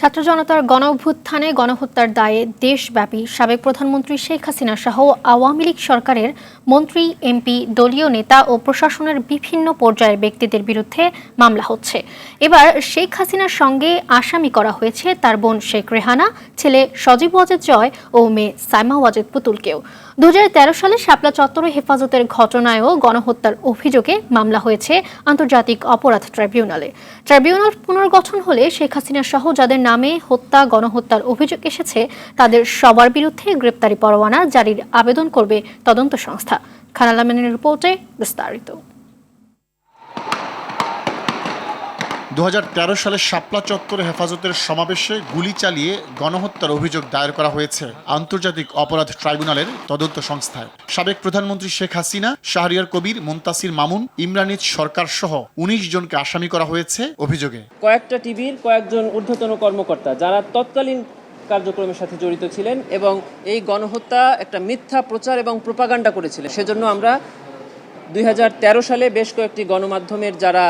ছাত্র জনতার গণঅভ্যুত্থানে গণহত্যার দায়ে দেশব্যাপী সাবেক প্রধানমন্ত্রী শেখ হাসিনা সহ আওয়ামী লীগ সরকারের মন্ত্রী, এমপি, দলীয় নেতা ও প্রশাসনের বিভিন্ন পর্যায়ের ব্যক্তিদের বিরুদ্ধে মামলা হচ্ছে। এবার শেখ হাসিনার সঙ্গে আসামি করা হয়েছে তার বোন শেখ রেহানা, ছেলে সজীব ওয়াজেদ জয় ও মেয়ে সাইমা ওয়াজেদ পুতুলকেও। 2013 সালে শাপলা চত্বরে হেফাজতের ঘটনায়ও গণহত্যার অভিযোগে মামলা হয়েছে আন্তর্জাতিক অপরাধ ট্রাইব্যুনালে। ট্রাইব্যুনাল পুনর্গঠন হলে শেখ হাসিনা সহ যাদের নামে হত্যা, গণহত্যার অভিযোগ এসেছে তাদের সবার বিরুদ্ধে গ্রেপ্তারি পরোয়ানা জারির আবেদন করবে তদন্ত সংস্থা। খান আলমের রিপোর্টে বিস্তারিত। 2013 সালে শাপলা চত্বরে হেফাজতের সমাবেশে গুলি চালিয়ে গণহত্যার অভিযোগ দায়ের করা হয়েছে আন্তর্জাতিক অপরাধ ট্রাইব্যুনালের তদন্ত সংস্থায়। সাবেক প্রধানমন্ত্রী শেখ হাসিনা, শাহরিয়ার কবির, মুনতাসির মামুন, ইমরানিজ সরকার সহ 19 জনকে আসামি করা হয়েছে অভিযোগে। কয়েকটা টিভির কয়েকজন ঊর্ধ্বতন কর্মকর্তা যারা তৎকালীন কার্যক্রমের সাথে জড়িত ছিলেন এবং এই গণহত্যা একটা মিথ্যা প্রচার এবং প্রোপাগান্ডা করেছিলেন। সেজন্য আমরা 2013 সালে বেশ কয়েকটি গণমাধ্যমের যারা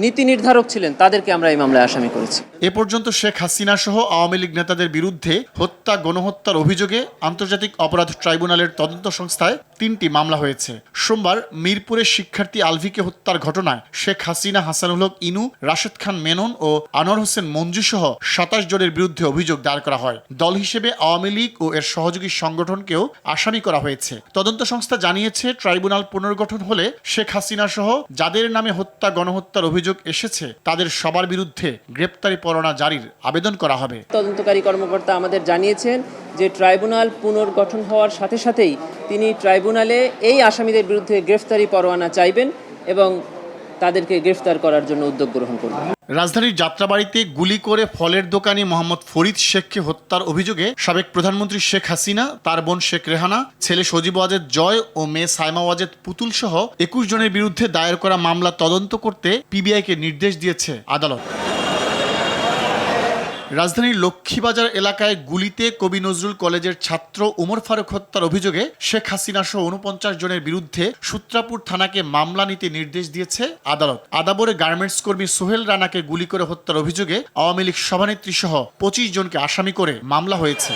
নীতি নির্ধারক ছিলেন তাদেরকে আমরা এই মামলায় আসামি করেছি। এ পর্যন্ত শেখ হাসিনা সহ আওয়ামী লীগ নেতাদের বিরুদ্ধে হত্যা, গণহত্যার অভিযোগে আন্তর্জাতিক অপরাধ ট্রাইব্যুনালের তদন্ত সংস্থায় 3টি মামলা হয়েছে। সোমবার মিরপুরের শিক্ষার্থী আলভিকে হত্যার ঘটনায় শেখ হাসিনা, হাসানুল হক ইনু, রাশেদ খান মেনন ও আনোয়ার হোসেন মঞ্জু সহ 27 জনের বিরুদ্ধে অভিযোগ দায়ের করা হয়। দল হিসেবে আওয়ামী লীগ ও এর সহযোগী সংগঠনকেও আসামি করা হয়েছে। তদন্ত সংস্থা জানিয়েছে, ট্রাইব্যুনাল পুনর্গঠন হলে শেখ হাসিনা সহ যাদের নামে হত্যা, গণহত্যার অভিযোগ এসেছে তাদের সবার বিরুদ্ধে গ্রেপ্তারি পরোয়ানা জারির আবেদন করা হবে। তদন্তকারী কর্মকর্তা আমাদের জানিয়েছেন যে ট্রাইব্যুনাল পুনর্গঠন হওয়ার সাথে সাথেই তিনি ট্রাইব্যুনালে এই আসামিদের বিরুদ্ধে গ্রেফতারি পরোয়ানা চাইবেন এবং তাদেরকে গ্রেফতার করার জন্য উদ্যোগ গ্রহণ করবেন। রাজধানীর যাত্রাবাড়িতে গুলি করে ফলের দোকানি মোহাম্মদ ফরিদ শেখকে হত্যার অভিযোগে সাবেক প্রধানমন্ত্রী শেখ হাসিনা, তার বোন শেখ রেহানা, ছেলে সজীব ওয়াজেদ জয় ও মেয়ে সাইমা ওয়াজেদ পুতুল সহ 21 জনের বিরুদ্ধে দায়ের করা মামলা তদন্ত করতে পিবিআইকে নির্দেশ দিয়েছে আদালত। রাজধানীর লক্ষ্মীবাজার এলাকায় গুলিতে কবি নজরুল কলেজের ছাত্র উমর ফারুক হত্যার অভিযোগে শেখ হাসিনা সহ 49 জনের বিরুদ্ধে সূত্রাপুর থানাকে মামলা নিতে নির্দেশ দিয়েছে আদালত। আদাবরে গার্মেন্টস কর্মী সোহেল রানাকে গুলি করে হত্যার অভিযোগে আওয়ামী লীগ সভানেত্রী সহ 25 জনকে আসামি করে মামলা হয়েছে।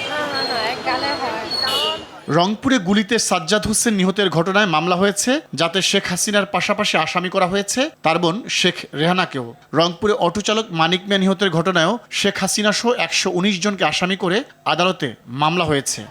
রংপুরে গুলিতে সাজ্জাদ হোসেন নিহতের ঘটনায় মামলা হয়েছে, যাতে শেখ হাসিনার পাশাপাশি আসামি করা হয়েছে তার বোন শেখ রেহানাকেও। রংপুরে অটো চালক মানিক মিয়া নিহতের ঘটনায়ও শেখ হাসিনা সহ 119 জনকে আসামি করে আদালতে মামলা হয়েছে।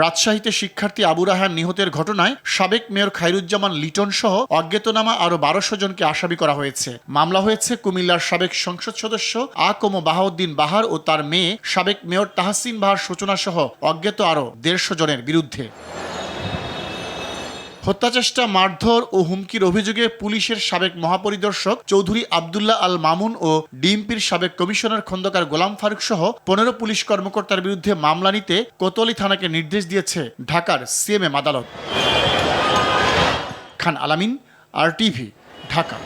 রাজশাহীতে শিক্ষার্থী আবু রায়হান নিহতের ঘটনায় সাবেক মেয়র খায়রুজ্জামান লিটন সহ অজ্ঞাতনামা আরো 1200 জনকে আসামি করা হয়েছে। মামলা হয়েছে কুমিল্লার সাবেক সংসদ সদস্য আকম বাহাউদ্দিন বাহার ও তার মেয়ে সাবেক মেয়র তাহসিন বাহার সূচনা সহ অজ্ঞাত আরো 150 জনের বিরুদ্ধে। হত্যাচেষ্টা, মারধর ও হুমকির অভিযোগে পুলিশের সাবেক মহাপরিদর্শক চৌধুরী আবদুল্লাহ আল মামুন ও ডিএমপির সাবেক কমিশনার খন্দকার গোলাম ফারুক সহ 15 পুলিশ কর্মকর্তার বিরুদ্ধে মামলা নিতে কোতোয়ালি থানাকে নির্দেশ দিয়েছে ঢাকার সিএমএম আদালত। খান আলামিন, RTV, ঢাকা।